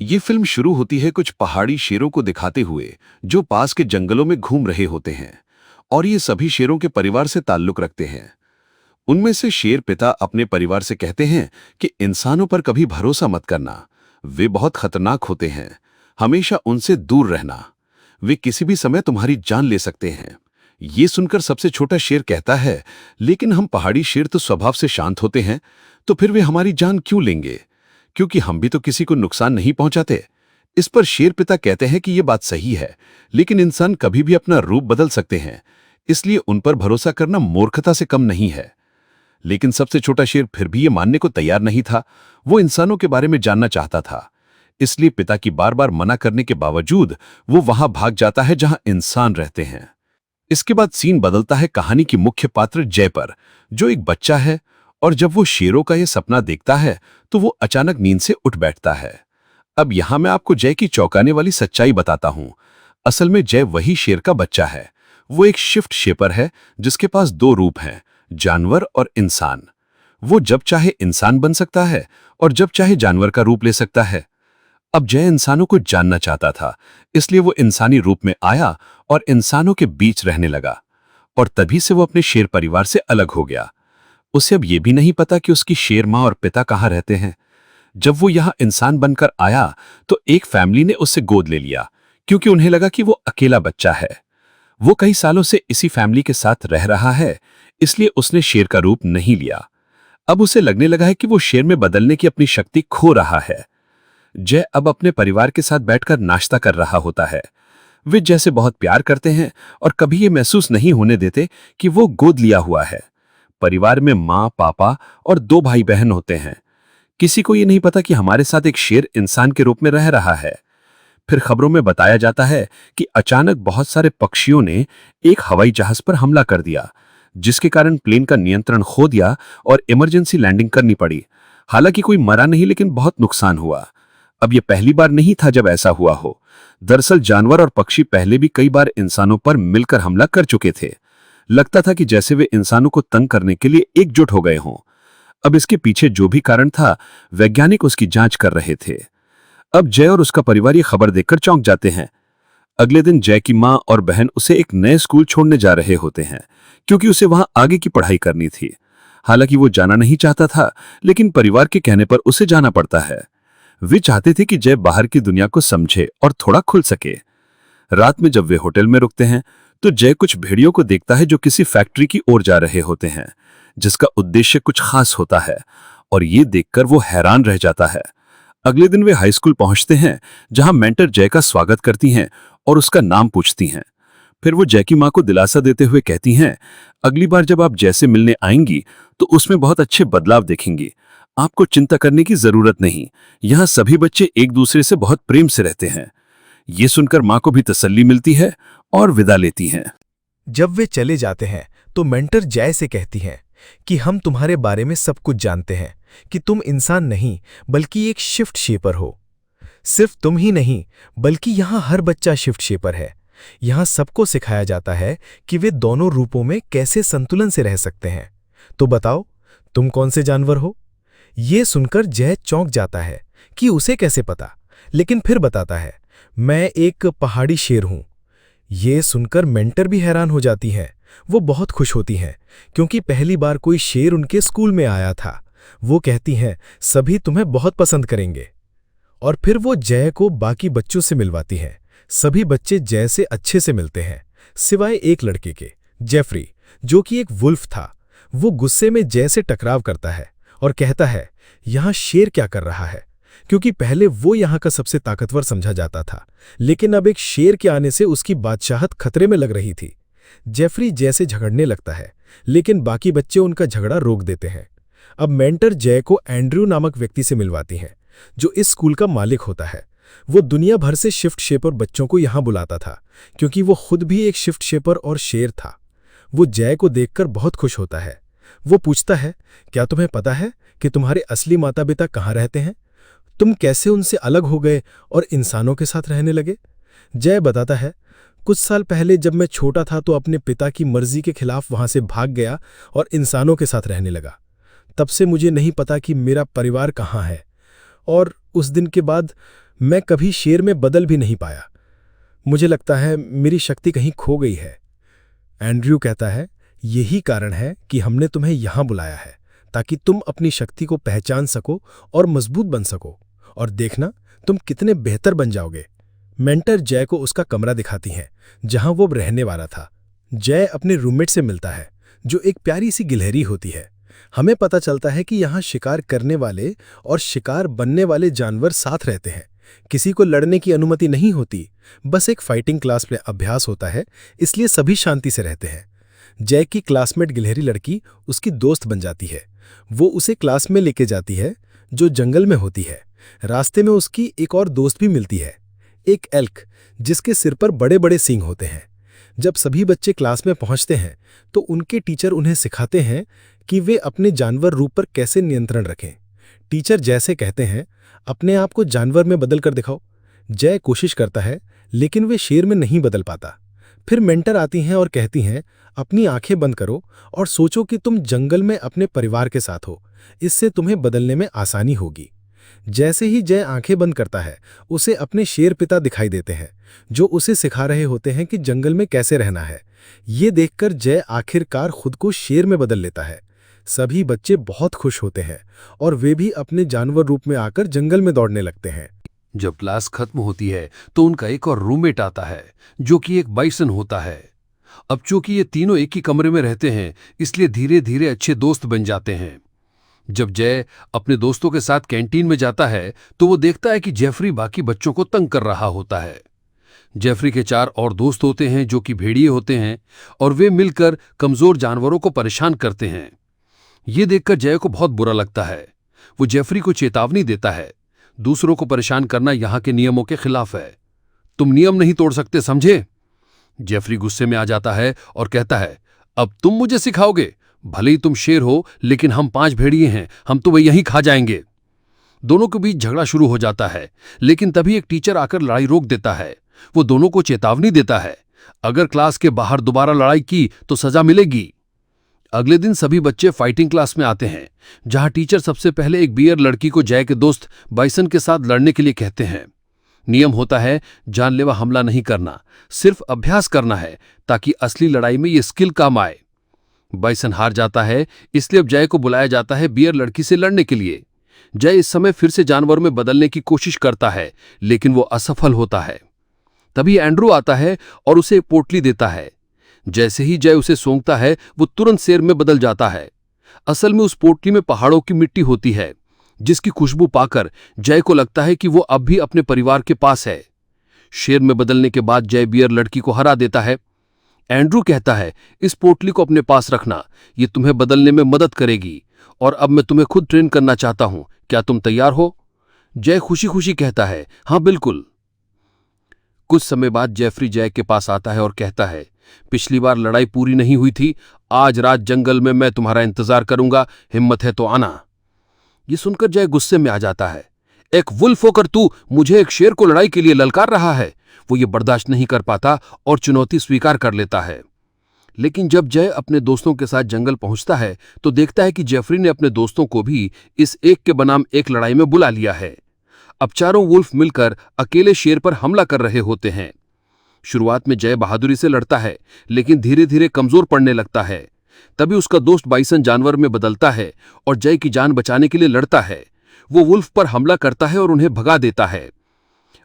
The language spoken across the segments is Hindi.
ये फिल्म शुरू होती है कुछ पहाड़ी शेरों को दिखाते हुए जो पास के जंगलों में घूम रहे होते हैं और ये सभी शेरों के परिवार से ताल्लुक रखते हैं। उनमें से शेर पिता अपने परिवार से कहते हैं कि इंसानों पर कभी भरोसा मत करना, वे बहुत खतरनाक होते हैं, हमेशा उनसे दूर रहना, वे किसी भी समय तुम्हारी जान ले सकते हैं। ये सुनकर सबसे छोटा शेर कहता है, लेकिन हम पहाड़ी शेर तो स्वभाव से शांत होते हैं, तो फिर वे हमारी जान क्यों लेंगे, क्योंकि हम भी तो किसी को नुकसान नहीं पहुंचाते। इस पर शेर पिता कहते हैं कि यह बात सही है, लेकिन इंसान कभी भी अपना रूप बदल सकते हैं, इसलिए उन पर भरोसा करना मूर्खता से कम नहीं है। लेकिन सबसे छोटा शेर फिर भी ये मानने को तैयार नहीं था। वो इंसानों के बारे में जानना चाहता था, इसलिए पिता की बार बार मना करने के बावजूद वो वहां भाग जाता है जहां इंसान रहते हैं। इसके बाद सीन बदलता है कहानी की मुख्य पात्र जय पर, जो एक बच्चा है, और जब वो शेरों का यह सपना देखता है तो वो अचानक नींद से उठ बैठता है। अब यहां मैं आपको जय की चौंकाने वाली सच्चाई बताता हूं। असल में जय वही शेर का बच्चा है। वो एक शिफ्ट शेपर है जिसके पास दो रूप हैं, जानवर और इंसान। वो जब चाहे इंसान बन सकता है और जब चाहे जानवर का रूप ले सकता है। अब जय इंसानों को जानना चाहता था, इसलिए वो इंसानी रूप में आया और इंसानों के बीच रहने लगा, और तभी से वो अपने शेर परिवार से अलग हो गया। उसे अब यह भी नहीं पता कि उसकी शेर माँ और पिता कहाँ रहते हैं। जब वो यहाँ इंसान बनकर आया तो एक फैमिली ने उससे गोद ले लिया, क्योंकि उन्हें लगा कि वो अकेला बच्चा है। वो कई सालों से इसी फैमिली के साथ रह रहा है, इसलिए उसने शेर का रूप नहीं लिया। अब उसे लगने लगा है कि वो शेर में बदलने की अपनी शक्ति खो रहा है। जय अब अपने परिवार के साथ बैठकर नाश्ता कर रहा होता है। वे जैसे बहुत प्यार करते हैं और कभी ये महसूस नहीं होने देते कि वो गोद लिया हुआ है। परिवार में माँ, पापा और दो भाई बहन होते हैं। किसी को ये नहीं पता कि हमारे साथ एक शेर इंसान के रूप में रह रहा है। फिर खबरों में बताया जाता है कि अचानक बहुत सारे पक्षियों ने एक हवाई जहाज पर हमला कर दिया, जिसके कारण प्लेन का नियंत्रण खो दिया और इमरजेंसी लैंडिंग करनी पड़ी। हालांकि कोई मरा नहीं, लेकिन बहुत नुकसान हुआ। अब यह पहली बार नहीं था जब ऐसा हुआ हो। दरअसल जानवर और पक्षी पहले भी कई बार इंसानों पर मिलकर हमला कर चुके थे। लगता था कि जैसे वे इंसानों को तंग करने के लिए एकजुट हो गए हों। अब इसके पीछे जो भी कारण था, वैज्ञानिक उसकी जांच कर रहे थे। अब जय और उसका परिवार ये खबर देखकर चौंक जाते हैं। अगले दिन जय की माँ और बहन उसे एक नए स्कूल छोड़ने जा रहे होते हैं, क्योंकि उसे वहां आगे की पढ़ाई करनी थी। हालांकि वो जाना नहीं चाहता था, लेकिन परिवार के कहने पर उसे जाना पड़ता है। वे चाहते थे कि जय बाहर की दुनिया को समझे और थोड़ा खुल सके। रात में जब वे होटल में रुकते हैं तो जय कुछ भेड़ियों को देखता है जो किसी फैक्ट्री की ओर जा रहे होते हैं, जिसका उद्देश्य कुछ खास होता है, और ये देखकर वो हैरान रह जाता है। अगले दिन वे हाई स्कूल पहुंचते हैं, जहां मेंटर जय का स्वागत करती हैं और उसका नाम पूछती हैं। फिर वो जय की मां को दिलासा देते हुए कहती हैं, अगली बार जब आप जय से मिलने आएंगी तो उसमें बहुत अच्छे बदलाव देखेंगी। आपको चिंता करने की जरूरत नहीं, यहाँ सभी बच्चे एक दूसरे से बहुत प्रेम से रहते हैं। ये सुनकर मां को भी तसल्ली मिलती है और विदा लेती हैं। जब वे चले जाते हैं तो मेंटर जय से कहती हैं कि हम तुम्हारे बारे में सब कुछ जानते हैं, कि तुम इंसान नहीं बल्कि एक शिफ्ट शेपर हो। सिर्फ तुम ही नहीं, बल्कि यहाँ हर बच्चा शिफ्ट शेपर है। यहाँ सबको सिखाया जाता है कि वे दोनों रूपों में कैसे संतुलन से रह सकते हैं। तो बताओ, तुम कौन से जानवर हो? ये सुनकर जय चौंक जाता है कि उसे कैसे पता, लेकिन फिर बताता है, मैं एक पहाड़ी शेर हूं। ये सुनकर मेंटर भी हैरान हो जाती हैं। वो बहुत खुश होती हैं, क्योंकि पहली बार कोई शेर उनके स्कूल में आया था। वो कहती हैं, सभी तुम्हें बहुत पसंद करेंगे। और फिर वो जय को बाकी बच्चों से मिलवाती हैं। सभी बच्चे जय से अच्छे से मिलते हैं, सिवाय एक लड़के के, जेफरी, जो कि एक वुल्फ था। वो गुस्से में जय से टकराव करता है और कहता है, यहाँ शेर क्या कर रहा है, क्योंकि पहले वो यहाँ का सबसे ताकतवर समझा जाता था, लेकिन अब एक शेर के आने से उसकी बादशाहत खतरे में लग रही थी। जेफरी जय से झगड़ने लगता है, लेकिन बाकी बच्चे उनका झगड़ा रोक देते हैं। अब मेंटर जय को एंड्रयू नामक व्यक्ति से मिलवाती हैं, जो इस स्कूल का मालिक होता है। वो दुनिया भर से शिफ्ट शेपर बच्चों को यहाँ बुलाता था, क्योंकि वो खुद भी एक शिफ्ट शेपर और शेर था। वो जय को देखकर बहुत खुश होता है। वो पूछता है, क्या तुम्हें पता है कि तुम्हारे असली माता पिता कहाँ रहते हैं? तुम कैसे उनसे अलग हो गए और इंसानों के साथ रहने लगे? जय बताता है, कुछ साल पहले जब मैं छोटा था तो अपने पिता की मर्जी के खिलाफ वहां से भाग गया और इंसानों के साथ रहने लगा। तब से मुझे नहीं पता कि मेरा परिवार कहाँ है। और उस दिन के बाद मैं कभी शेर में बदल भी नहीं पाया। मुझे लगता है मेरी शक्ति कहीं खो गई है। एंड्रयू कहता है, यही कारण है कि हमने तुम्हें यहां बुलाया है, ताकि तुम अपनी शक्ति को पहचान सको और मजबूत बन सको, और देखना तुम कितने बेहतर बन जाओगे। मेंटर जय को उसका कमरा दिखाती हैं, जहां वो रहने वाला था। जय अपने रूममेट से मिलता है, जो एक प्यारी सी गिलहरी होती है। हमें पता चलता है कि यहाँ शिकार करने वाले और शिकार बनने वाले जानवर साथ रहते हैं। किसी को लड़ने की अनुमति नहीं होती, बस एक फाइटिंग क्लास में अभ्यास होता है, इसलिए सभी शांति से रहते हैं। जय की क्लासमेट गिलहरी लड़की उसकी दोस्त बन जाती है। वो उसे क्लास में लेके जाती है, जो जंगल में होती है। रास्ते में उसकी एक और दोस्त भी मिलती है, एक एल्क, जिसके सिर पर बड़े बड़े सींग होते हैं। जब सभी बच्चे क्लास में पहुंचते हैं तो उनके टीचर उन्हें सिखाते हैं कि वे अपने जानवर रूप पर कैसे नियंत्रण रखें। टीचर जैसे कहते हैं, अपने आप को जानवर में बदल कर दिखाओ। जय कोशिश करता है, लेकिन वे शेर में नहीं बदल पाता। फिर मेंटर आती हैं और कहती हैं, अपनी आंखें बंद करो और सोचो कि तुम जंगल में अपने परिवार के साथ हो। इससे तुम्हें बदलने में आसानी होगी। जैसे ही जय आंखें बंद करता है, उसे अपने शेर पिता दिखाई देते हैं, जो उसे सिखा रहे होते हैं कि जंगल में कैसे रहना है। ये देखकर जय आखिरकार खुद को शेर में बदल लेता है। सभी बच्चे बहुत खुश होते हैं और वे भी अपने जानवर रूप में आकर जंगल में दौड़ने लगते हैं। जब क्लास खत्म होती है तो उनका एक और रूममेट आता है, जो कि एक बाइसन होता है। अब चूंकि ये तीनों एक ही कमरे में रहते हैं, इसलिए धीरे धीरे अच्छे दोस्त बन जाते हैं। जब जय अपने दोस्तों के साथ कैंटीन में जाता है तो वो देखता है कि जेफरी बाकी बच्चों को तंग कर रहा होता है। जेफरी के 4 और दोस्त होते हैं, जो कि भेड़िए होते हैं, और वे मिलकर कमजोर जानवरों को परेशान करते हैं। ये देखकर जय को बहुत बुरा लगता है। वो जेफरी को चेतावनी देता है, दूसरों को परेशान करना यहां के नियमों के खिलाफ है। तुम नियम नहीं तोड़ सकते, समझे? जेफरी गुस्से में आ जाता है और कहता है, अब तुम मुझे सिखाओगे? भले ही तुम शेर हो, लेकिन हम 5 भेड़िए हैं, हम तो वही यहीं खा जाएंगे। दोनों के बीच झगड़ा शुरू हो जाता है, लेकिन तभी एक टीचर आकर लड़ाई रोक देता है। वो दोनों को चेतावनी देता है, अगर क्लास के बाहर दोबारा लड़ाई की तो सजा मिलेगी। अगले दिन सभी बच्चे फाइटिंग क्लास में आते हैं, जहां टीचर सबसे पहले एक बियर लड़की को जय के दोस्त बाइसन के साथ लड़ने के लिए कहते हैं। नियम होता है, जानलेवा हमला नहीं करना, सिर्फ अभ्यास करना है, ताकि असली लड़ाई में ये स्किल काम आए। बाइसन हार जाता है, इसलिए अब जय को बुलाया जाता है बियर लड़की से लड़ने के लिए। जय इस समय फिर से जानवर में बदलने की कोशिश करता है, लेकिन वो असफल होता है। तभी एंड्रू आता है और उसे एक पोटली देता है। जैसे ही जय उसे सूंघता है, वो तुरंत शेर में बदल जाता है। असल में उस पोटली में पहाड़ों की मिट्टी होती है, जिसकी खुशबू पाकर जय को लगता है कि वो अब भी अपने परिवार के पास है। शेर में बदलने के बाद जय बियर लड़की को हरा देता है। एंड्रू कहता है, इस पोटली को अपने पास रखना, ये तुम्हें बदलने में मदद करेगी, और अब मैं तुम्हें खुद ट्रेन करना चाहता हूं, क्या तुम तैयार हो? जय खुशी खुशी कहता है, हाँ बिल्कुल। कुछ समय बाद जेफरी जय के पास आता है और कहता है, पिछली बार लड़ाई पूरी नहीं हुई थी, आज रात जंगल में मैं तुम्हारा इंतजार करूंगा, हिम्मत है तो आना। ये सुनकर जय गुस्से में आ जाता है, एक वुल्फ होकर तू मुझे एक शेर को लड़ाई के लिए ललकार रहा है। वो ये बर्दाश्त नहीं कर पाता और चुनौती स्वीकार कर लेता है। लेकिन जब जय अपने दोस्तों के साथ जंगल पहुंचता है तो देखता है कि जेफरी ने अपने दोस्तों को भी इस एक के बनाम एक लड़ाई में बुला लिया है। अब चारों वुल्फ मिलकर अकेले शेर पर हमला कर रहे होते हैं। शुरुआत में जय बहादुरी से लड़ता है, लेकिन धीरे धीरे कमजोर पड़ने लगता है। तभी उसका दोस्त बाइसन जानवर में बदलता है और जय की जान बचाने के लिए लड़ता है। वो वुल्फ पर हमला करता है और उन्हें भगा देता है।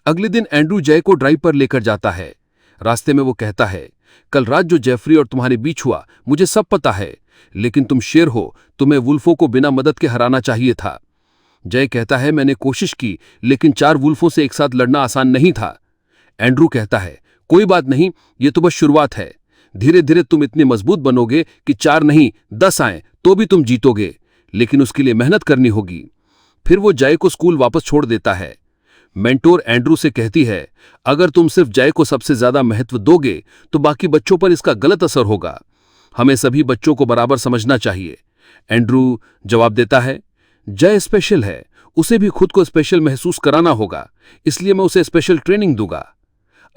अगले दिन एंड्रू जय को ड्राइव पर लेकर जाता है। रास्ते में वो कहता है, कल रात जो जेफरी और तुम्हारे बीच हुआ मुझे सब पता है, लेकिन तुम शेर हो, तुम्हें वुल्फों को बिना मदद के हराना चाहिए था। जय कहता है, मैंने कोशिश की, लेकिन 4 वुल्फों से एक साथ लड़ना आसान नहीं था। एंड्रू कहता है, कोई बात नहीं, ये तो बस शुरुआत है। धीरे धीरे तुम इतने मजबूत बनोगे कि 4 नहीं 10 आए तो भी तुम जीतोगे, लेकिन उसके लिए मेहनत करनी होगी। फिर वो जय को स्कूल वापस छोड़ देता है। मेंटोर एंड्रू से कहती है, अगर तुम सिर्फ जय को सबसे ज्यादा महत्व दोगे तो बाकी बच्चों पर इसका गलत असर होगा। हमें सभी बच्चों को बराबर समझना चाहिए। एंड्रू जवाब देता है, जय स्पेशल है, उसे भी खुद को स्पेशल महसूस कराना होगा, इसलिए मैं उसे स्पेशल ट्रेनिंग दूंगा।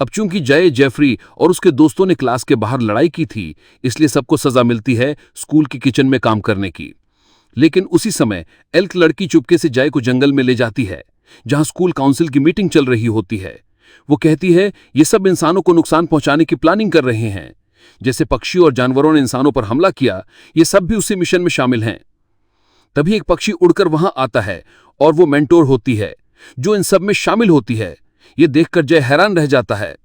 अब चूंकि जय, जेफरी और उसके दोस्तों ने क्लास के बाहर लड़ाई की थी, इसलिए सबको सजा मिलती है स्कूल की किचन में काम करने की। लेकिन उसी समय एल्क लड़की चुपके से जय को जंगल में ले जाती है। जहां स्कूल काउंसिल की मीटिंग चल रही होती है। वो कहती है ये सब इंसानों को नुकसान पहुंचाने की प्लानिंग कर रहे हैं। जैसे पक्षी और जानवरों ने इंसानों पर हमला किया, ये सब भी उसी मिशन में शामिल हैं। तभी एक पक्षी उड़कर वहां आता है और वो मेंटोर होती है जो इन सब में शामिल होती है। ये देखकर जय हैरान रह जाता है।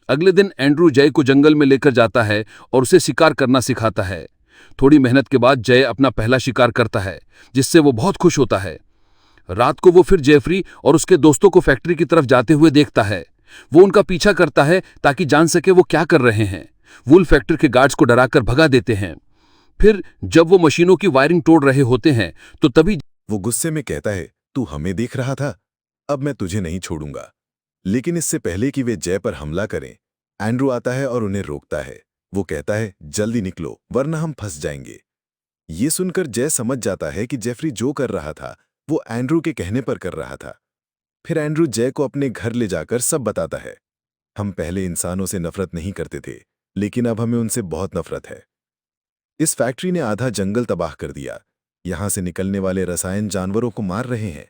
अगले दिन एंड्रू जय को जंगल में लेकर जाता है और उसे शिकार करना सिखाता है। थोड़ी मेहनत के बाद जय अपना पहला शिकार करता है, जिससे वो बहुत खुश होता है। रात को वो फिर जेफरी और उसके दोस्तों को फैक्ट्री की तरफ जाते हुए देखता है। वो उनका पीछा करता है ताकि जान सके वो क्या कर रहे हैं। वुल फैक्ट्री के गार्ड्स को डराकर भगा देते हैं। फिर जब वो मशीनों की वायरिंग तोड़ रहे होते हैं तो तभी वो गुस्से में कहता है, तू हमें देख रहा था, अब मैं तुझे नहीं छोड़ूंगा। लेकिन इससे पहले कि वे जय पर हमला करें, एंड्रू आता है और उन्हें रोकता है। वो कहता है, जल्दी निकलो वरना हम फंस जाएंगे। ये सुनकर जय समझ जाता है कि जेफरी जो कर रहा था वो एंड्रू के कहने पर कर रहा था। फिर एंड्रू जय को अपने घर ले जाकर सब बताता है। हम पहले इंसानों से नफरत नहीं करते थे, लेकिन अब हमें उनसे बहुत नफरत है। इस फैक्ट्री ने आधा जंगल तबाह कर दिया। यहां से निकलने वाले रसायन जानवरों को मार रहे हैं।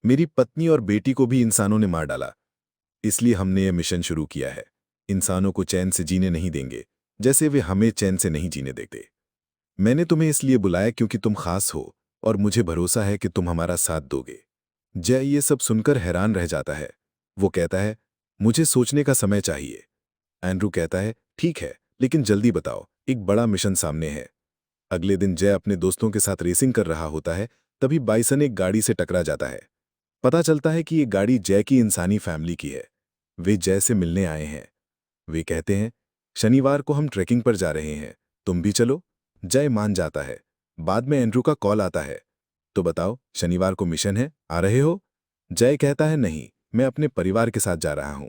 मेरी पत्नी और बेटी को भी इंसानों ने मार डाला। इसलिए हमने यह मिशन शुरू किया है। इंसानों को चैन से जीने नहीं देंगे, जैसे वे हमें चैन से नहीं जीने देते। मैंने तुम्हें इसलिए बुलाया क्योंकि तुम खास हो और मुझे भरोसा है कि तुम हमारा साथ दोगे। जय ये सब सुनकर हैरान रह जाता है। वो कहता है, मुझे सोचने का समय चाहिए। एंड्रू कहता है, ठीक है, लेकिन जल्दी बताओ, एक बड़ा मिशन सामने है। अगले दिन जय अपने दोस्तों के साथ रेसिंग कर रहा होता है, तभी बाइसन एक गाड़ी से टकरा जाता है। पता चलता है कि ये गाड़ी जय की इंसानी फैमिली की है। वे जय से मिलने आए हैं। वे कहते हैं, शनिवार को हम ट्रैकिंग पर जा रहे हैं, तुम भी चलो। जय मान जाता है। बाद में एंड्रू का कॉल आता है, तो बताओ शनिवार को मिशन है, आ रहे हो? जय कहता है, नहीं, मैं अपने परिवार के साथ जा रहा हूं।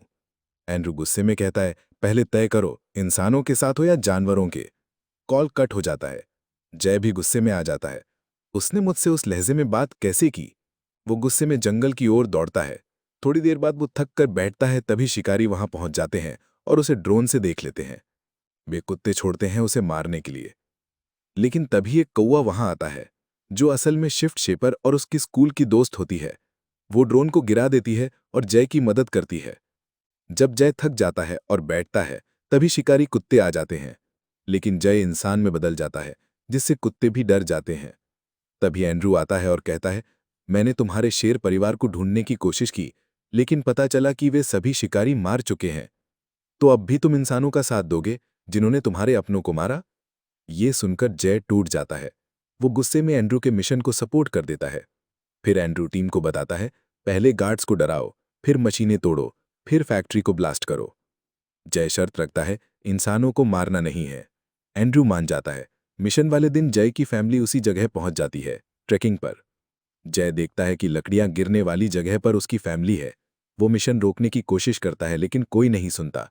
एंड्रू गुस्से में कहता है, पहले तय करो, इंसानों के साथ हो या जानवरों के। कॉल कट हो जाता है। जय भी गुस्से में आ जाता है। उसने मुझसे उस लहजे में बात कैसे की? वो गुस्से में जंगल की ओर दौड़ता है। थोड़ी देर बाद वो थक कर बैठता है, तभी शिकारी वहां पहुंच जाते हैं और उसे ड्रोन से देख लेते हैं। वे कुत्ते छोड़ते हैं उसे मारने के लिए। लेकिन तभी एक कौवा वहां आता है, जो असल में शिफ्ट शेपर और उसकी स्कूल की दोस्त होती है। वो ड्रोन को गिरा देती है और जय की मदद करती है। जब जय थक जाता है और बैठता है, तभी शिकारी कुत्ते आ जाते हैं। लेकिन जय इंसान में बदल जाता है, जिससे कुत्ते भी डर जाते हैं। तभी एंड्रू आता है और कहता है, मैंने तुम्हारे शेर परिवार को ढूंढने की कोशिश की, लेकिन पता चला कि वे सभी शिकारी मार चुके हैं। तो अब भी तुम इंसानों का साथ दोगे जिन्होंने तुम्हारे अपनों को मारा? ये सुनकर जय टूट जाता है। वो गुस्से में एंड्रू के मिशन को सपोर्ट कर देता है। फिर एंड्रू टीम को बताता है, पहले गार्ड्स को डराओ, फिर मशीनें तोड़ो, फिर फैक्ट्री को ब्लास्ट करो। जय शर्त रखता है, इंसानों को मारना नहीं है। एंड्रू मान जाता है। मिशन वाले दिन जय की फैमिली उसी जगह पहुंच जाती है, ट्रेकिंग पर। जय देखता है कि लकड़ियां गिरने वाली जगह पर उसकी फैमिली है। वो मिशन रोकने की कोशिश करता है, लेकिन कोई नहीं सुनता।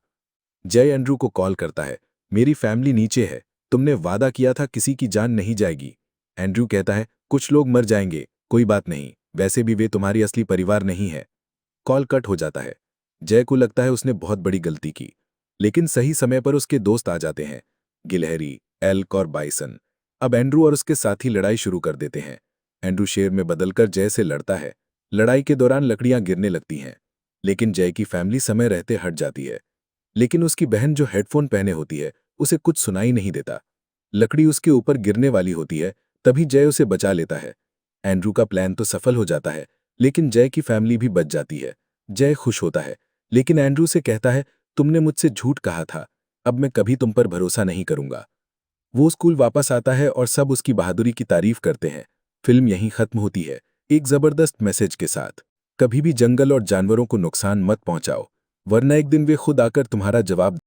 जय एंड्रू को कॉल करता है, मेरी फैमिली नीचे है, तुमने वादा किया था किसी की जान नहीं जाएगी। एंड्रू कहता है, कुछ लोग मर जाएंगे, कोई बात नहीं, वैसे भी वे तुम्हारी असली परिवार नहीं है। कॉल कट हो जाता है। जय को लगता है उसने बहुत बड़ी गलती की, लेकिन सही समय पर उसके दोस्त आ जाते हैं, गिलहरी, एल्क और बाइसन। अब एंड्रू और उसके साथी लड़ाई शुरू कर देते हैं। एंड्रू शेर में बदलकर जय से लड़ता है। लड़ाई के दौरान लकड़ियां गिरने लगती हैं, लेकिन जय की फैमिली समय रहते हट जाती है। लेकिन उसकी बहन जो हेडफोन पहने होती है, उसे कुछ सुनाई नहीं देता। लकड़ी उसके ऊपर गिरने वाली होती है, तभी जय उसे बचा लेता है। एंड्रू का प्लान तो सफल हो जाता है, लेकिन जय की फैमिली भी बच जाती है। जय खुश होता है, लेकिन एंड्रू से कहता है, तुमने मुझसे झूठ कहा था, अब मैं कभी तुम पर भरोसा नहीं करूंगा। वो स्कूल वापस आता है और सब उसकी बहादुरी की तारीफ करते हैं। फिल्म यहीं खत्म होती है, एक जबरदस्त मैसेज के साथ। कभी भी जंगल और जानवरों को नुकसान मत पहुंचाओ, वरना एक दिन वे खुद आकर तुम्हारा जवाब